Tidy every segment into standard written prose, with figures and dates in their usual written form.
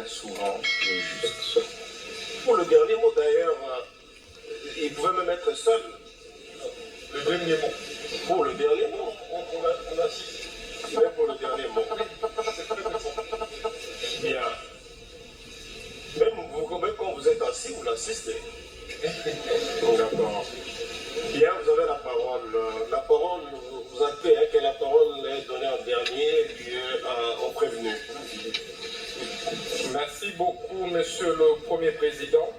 souvent les justes. Pour le dernier mot d'ailleurs, il pouvait me mettre seul. Le dernier mot. Pour le dernier mot. On assiste. C'est pour le dernier mot. Bien. Même quand vous êtes assis, vous l'assistez. D'accord. Bien, vous avez la parole. La parole, vous appelez que la parole est donnée en dernier lieu au prévenu. Merci beaucoup, Monsieur le Premier Président.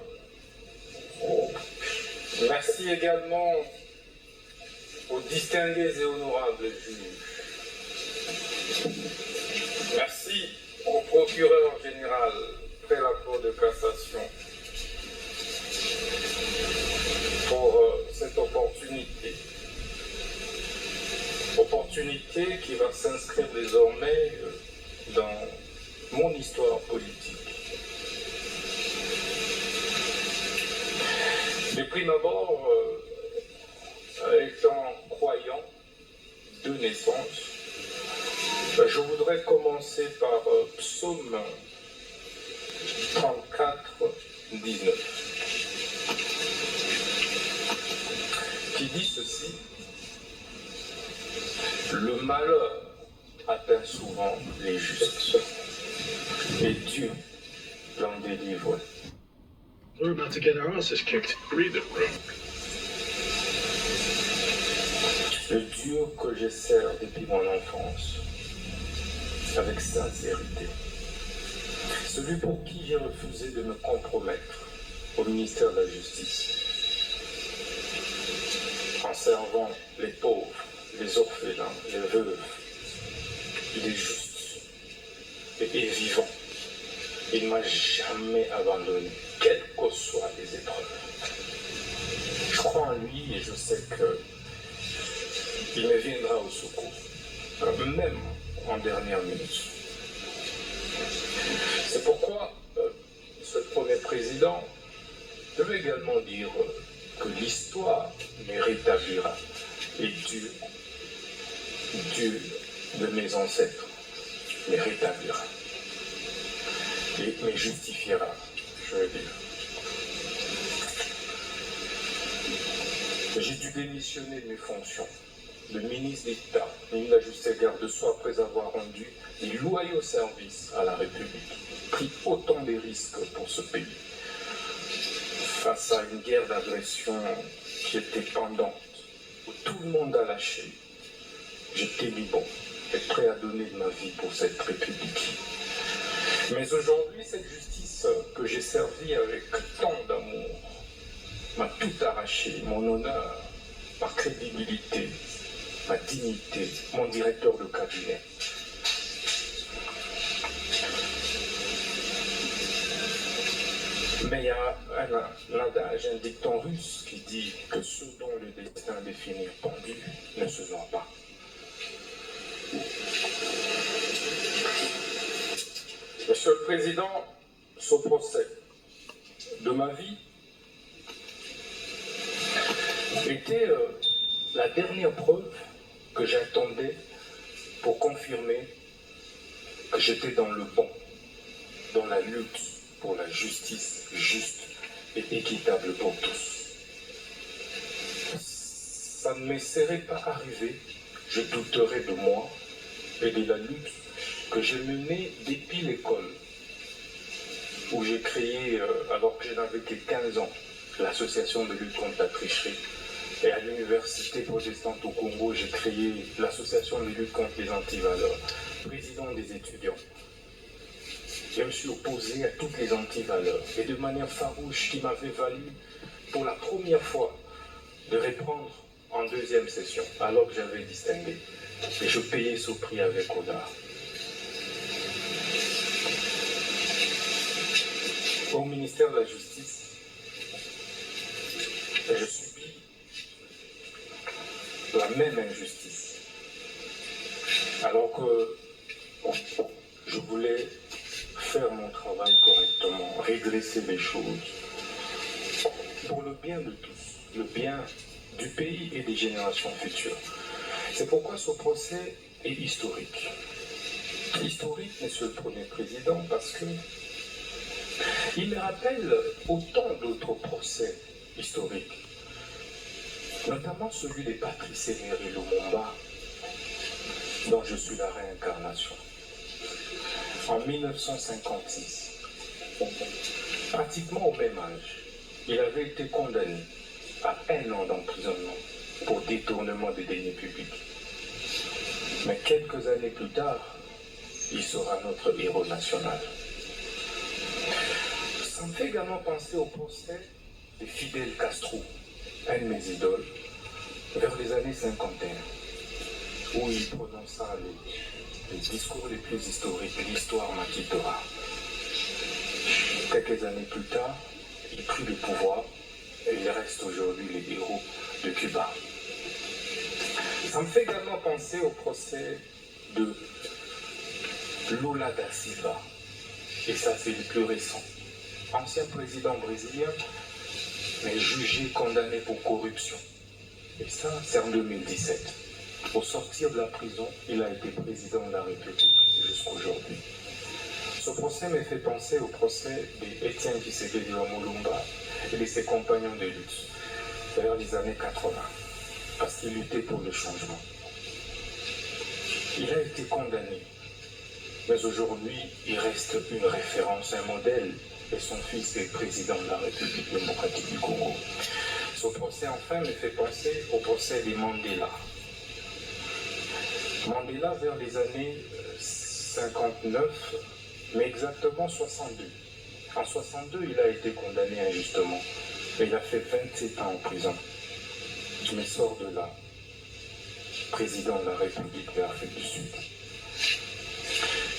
Merci également aux distingués et honorables juges. Merci au procureur général près la Cour de cassation pour cette opportunité. Opportunité qui va s'inscrire désormais dans mon histoire politique. De prime abord, étant croyant de naissance, je voudrais commencer par Psaume 34, 19, qui dit ceci: le malheur atteint souvent les justes, et Dieu l'en délivre. We're about to get our asses kicked. Read it, bro. Le Dieu que je sers depuis mon enfance, avec sincérité. Celui pour qui j'ai refusé de me compromettre au ministère de la Justice, en servant les pauvres, les orphelins, les veuves. Il est juste et vivant. Il ne m'a jamais abandonné, quelles que soient les épreuves. Je crois en lui et je sais qu'il me viendra au secours, même en dernière minute. C'est pourquoi ce premier président devait également dire que l'histoire me rétablira et Dieu de mes ancêtres me rétablira et me justifiera, je veux dire. J'ai dû démissionner de mes fonctions de ministre d'État, ministre de la Justice et garde-soi après avoir rendu des loyaux services à la République, pris autant de risques pour ce pays. Face à une guerre d'agression qui était pendante, où tout le monde a lâché, j'étais libre et prêt à donner ma vie pour cette République. Mais aujourd'hui, cette justice que j'ai servie avec tant d'amour m'a tout arraché, mon honneur, ma crédibilité, ma dignité, mon directeur de cabinet. Mais il y a un adage, un dicton russe qui dit que ce dont le destin définit pendu ne se voit pas. Monsieur le Président, ce procès de ma vie était la dernière preuve que j'attendais pour confirmer que j'étais dans le bon, dans la lutte pour la justice juste et équitable pour tous. Ça ne me serait pas arrivé, je douterais de moi et de la lutte que j'ai menée depuis l'école, où j'ai créé, alors que je n'avais que 15 ans, l'association de lutte contre la tricherie. Et à l'université protestante au Congo, j'ai créé l'association de lutte contre les antivaleurs, président des étudiants. Je me suis opposé à toutes les antivaleurs et de manière farouche qui m'avait valu pour la première fois de reprendre en deuxième session, alors que j'avais distingué. Et je payais ce prix avec honneur. Au ministère de la Justice, je subis la même injustice. Alors que je voulais faire mon travail correctement, redresser les choses pour le bien de tous, le bien du pays et des générations futures. C'est pourquoi ce procès est historique. Historique, Monsieur le Premier Président, parce que Il me rappelle autant d'autres procès historiques, notamment celui de Patrice Emery Lumumba, dont je suis la réincarnation. En 1956, pratiquement au même âge, il avait été condamné à 1 an d'emprisonnement pour détournement des deniers publics. Mais quelques années plus tard, il sera notre héros national. Ça me fait également penser au procès de Fidel Castro, un de mes idoles, vers les années 51, où il prononça les discours les plus historiques de l'histoire m'acquittera. Quelques années plus tard, il prit le pouvoir et il reste aujourd'hui le héros de Cuba. Ça me fait également penser au procès de Lula da Silva, et ça c'est le plus récent. Ancien président brésilien, mais jugé, condamné pour corruption. Et ça, c'est en 2017. Au sortir de la prison, il a été président de la République jusqu'aujourd'hui. Ce procès me fait penser au procès d'Étienne Tshisekedi Lumumba et de ses compagnons de lutte vers les années 80, parce qu'il luttait pour le changement. Il a été condamné, mais aujourd'hui, il reste une référence, un modèle, et son fils est président de la République démocratique du Congo. Ce procès, enfin, me fait penser au procès de Mandela. Mandela, vers les années 59, mais exactement 62. En 62, il a été condamné injustement, mais il a fait 27 ans en prison. Mais sort de là, président de la République de l'Afrique du Sud.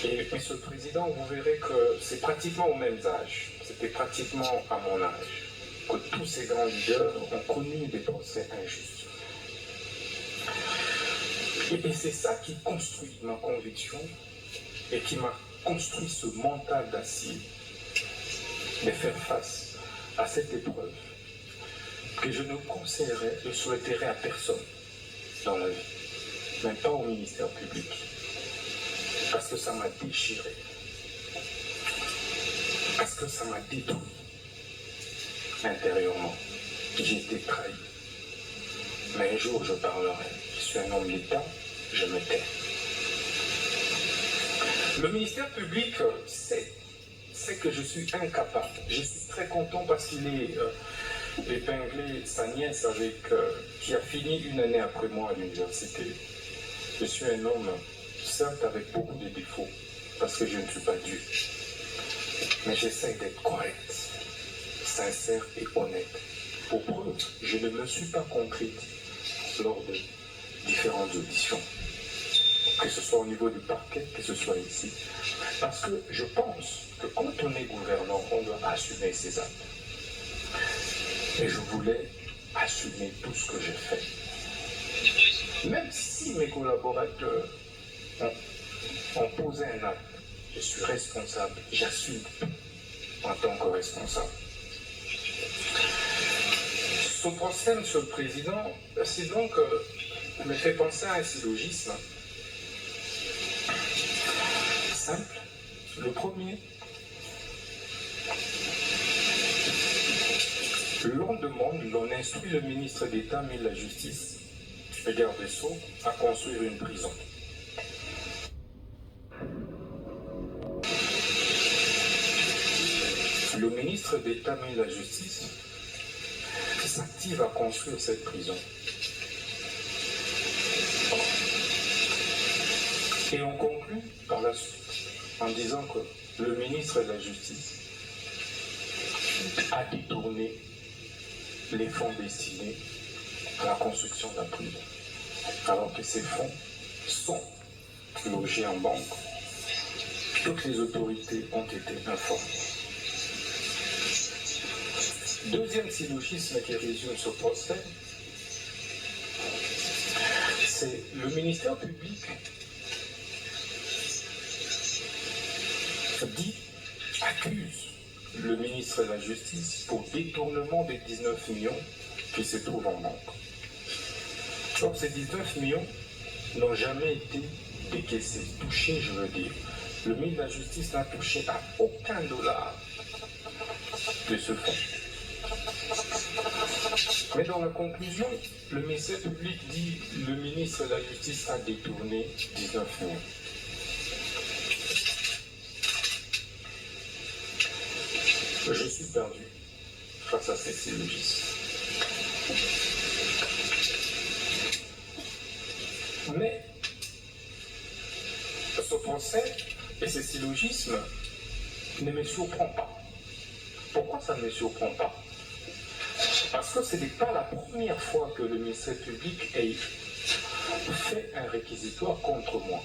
Et ce président, vous verrez que c'est pratiquement au même âge, c'était pratiquement à mon âge, que tous ces grands leaders ont connu des procès injustes. Et c'est ça qui construit ma conviction et qui m'a construit ce mental d'acier de faire face à cette épreuve que je ne conseillerais, je souhaiterais à personne dans la vie, même pas au ministère public. Parce que ça m'a déchiré. Parce que ça m'a détruit intérieurement. J'ai été trahi. Mais un jour, je parlerai. Je suis un homme d'État, je me tais. Le ministère public sait que je suis incapable. Je suis très content parce qu'il est épinglé sa nièce qui a fini une année après moi à l'université. Je suis un homme certes avec beaucoup de défauts, parce que je ne suis pas Dieu. Mais j'essaie d'être correct, sincère et honnête. Pour preuve, je ne me suis pas contredit lors de différentes auditions, que ce soit au niveau du parquet, que ce soit ici. Parce que je pense que quand on est gouvernant, on doit assumer ses actes. Et je voulais assumer tout ce que j'ai fait. Même si mes collaborateurs ont posé un acte, je suis responsable, j'assume en tant que responsable. Ce procès, Monsieur le Président, c'est donc, me fait penser à un syllogisme simple. Le premier, l'on demande, l'on instruit le ministre d'État, ministre de la Justice, le garde des Sceaux, à construire une prison. Le ministre d'État, ministre de la Justice, s'active à construire cette prison. Et on conclut par la suite en disant que le ministre de la Justice a détourné les fonds destinés à la construction de la prison, alors que ces fonds sont logés en banque. Toutes les autorités ont été informées. Deuxième syllogisme qui résume ce procès, c'est le ministère public accuse le ministre de la Justice pour détournement des 19 millions qui se trouvent en banque. Donc ces 19 millions n'ont jamais été décaissés, touchés, je veux dire. Le ministre de la Justice n'a touché à aucun dollar de ce fonds. Mais dans la conclusion, le ministère public dit le ministre de la Justice a détourné 19 millions. Je suis perdu face à ces syllogismes. Mais ce procès et ces syllogismes ne me surprend pas. Pourquoi ça ne me surprend pas? Parce que ce n'est pas la première fois que le ministère public ait fait un réquisitoire contre moi.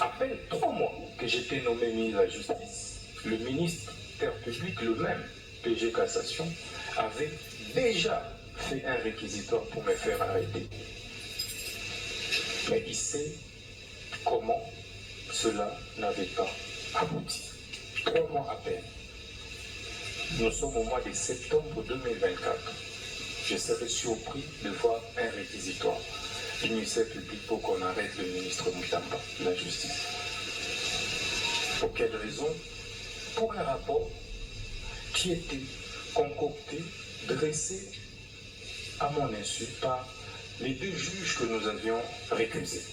À peine 3 mois que j'étais nommé ministre de la Justice, le ministère public, le même, PG Cassation, avait déjà fait un réquisitoire pour me faire arrêter. Mais il sait comment cela n'avait pas abouti. 3 mois à peine. Nous sommes au mois de septembre 2024. Je serais surpris de voir un réquisitoire du ministère public pour qu'on arrête le ministre Moutamba de la Justice. Pour quelle raison? Pour un rapport qui était concocté, dressé à mon insu par les 2 juges que nous avions récusés.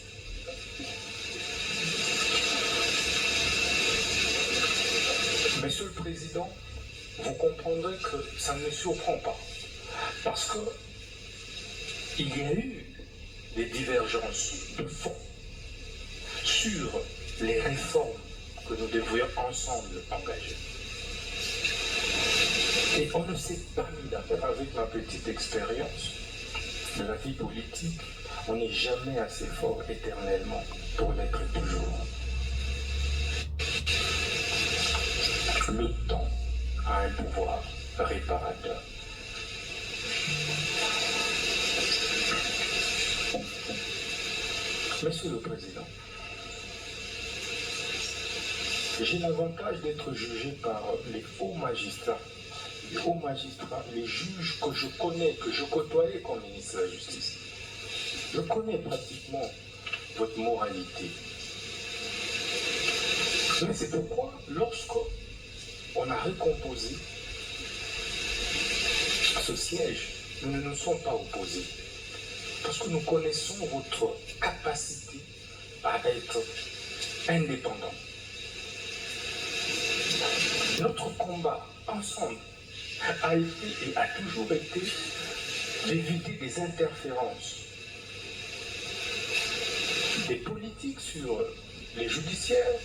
Monsieur le Président, vous comprendrez que ça ne me surprend pas. Parce que il y a eu des divergences de fond sur les réformes que nous devrions ensemble engager. Et on ne s'est pas mis d'accord. Avec ma petite expérience de la vie politique, on n'est jamais assez fort éternellement pour l'être toujours. Le temps a un pouvoir réparateur. Monsieur le Président, j'ai l'avantage d'être jugé par les hauts magistrats, les juges que je connais, que je côtoyais comme ministre de la Justice. Je connais pratiquement votre moralité. Mais c'est pourquoi, lorsqu'on a récomposé ce siège, nous ne nous sommes pas opposés. Parce que nous connaissons votre capacité à être indépendant. Notre combat ensemble a été et a toujours été d'éviter des interférences des politiques sur les judiciaires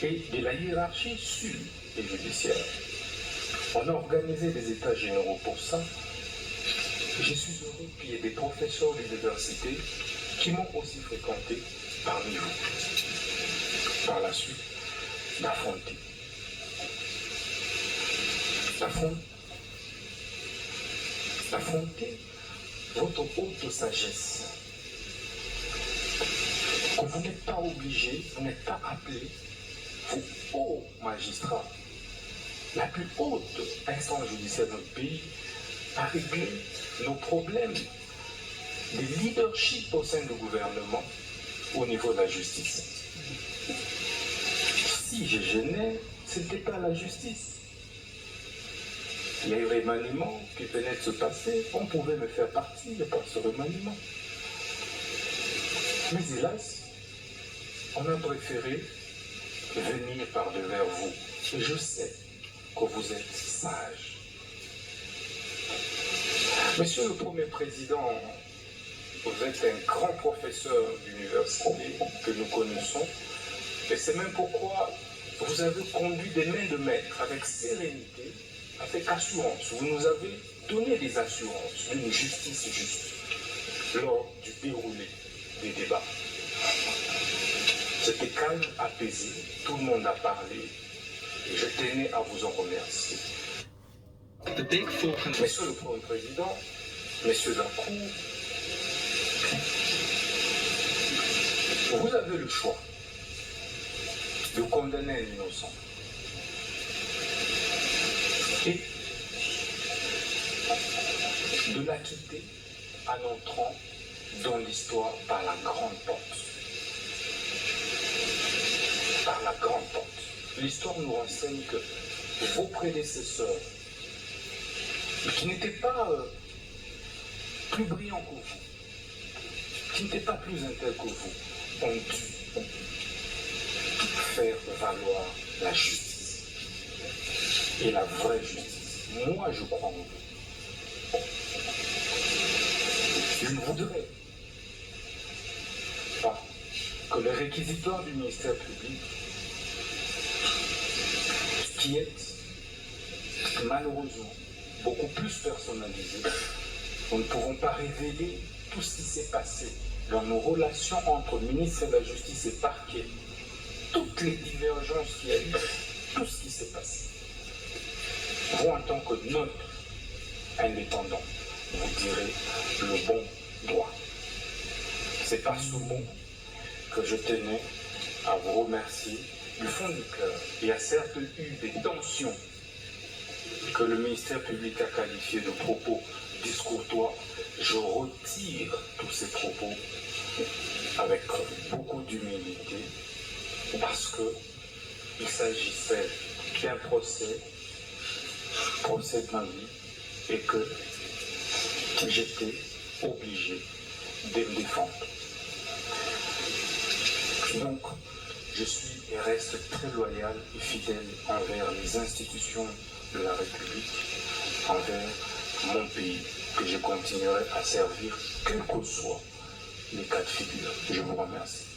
et de la hiérarchie sur les judiciaires. On a organisé des états généraux pour ça. Je suis heureux qu'il y ait des professeurs d'université qui m'ont aussi fréquenté parmi vous. Par la suite, d'affronter votre haute sagesse. Que vous n'êtes pas obligé, vous n'êtes pas appelé, vous hauts magistrats, la plus haute instance judiciaire de notre pays, à régler nos problèmes de leadership au sein du gouvernement au niveau de la justice. Si je gênais, ce n'était pas la justice. Il y a eu remaniement qui venait de se passer, on pouvait me faire partie par ce remaniement. Mais hélas, on a préféré venir par devers vous. Et je sais que vous êtes sage. Monsieur le Premier Président, vous êtes un grand professeur d'université que nous connaissons. Et c'est même pourquoi vous avez conduit des mains de maître avec sérénité, avec assurance. Vous nous avez donné des assurances d'une justice juste lors du déroulé des débats. C'était calme, apaisé, tout le monde a parlé et je tenais à vous en remercier. Monsieur le Premier Président, messieurs de la Cour, vous avez le choix de condamner un innocent et de l'acquitter en entrant dans l'histoire par la grande porte. Par la grande porte. L'histoire nous renseigne que vos prédécesseurs, qui n'étaient pas plus brillants que vous, qui n'étaient pas plus intègres que vous, ont dû faire valoir la justice. Et la vraie justice. Moi, je crois en vous. Je ne voudrais pas que le réquisitoire du ministère public, qui est malheureusement beaucoup plus personnalisé, nous ne pouvons pas révéler tout ce qui s'est passé dans nos relations entre le ministère de la Justice et parquet, toutes les divergences qu'il y a eu, tout ce qui s'est passé. Vous, en tant que neutre, indépendant, vous direz le bon droit. C'est par ce mot que je tenais à vous remercier du fond du cœur. Il y a certes eu des tensions que le ministère public a qualifiées de propos discourtois. Je retire tous ces propos avec beaucoup d'humilité parce qu'il s'agissait d'un procès de ma vie et que j'étais obligé de me défendre. Donc, je suis et reste très loyal et fidèle envers les institutions de la République, envers mon pays, que je continuerai à servir, quels que soient les cas de figure. Je vous remercie.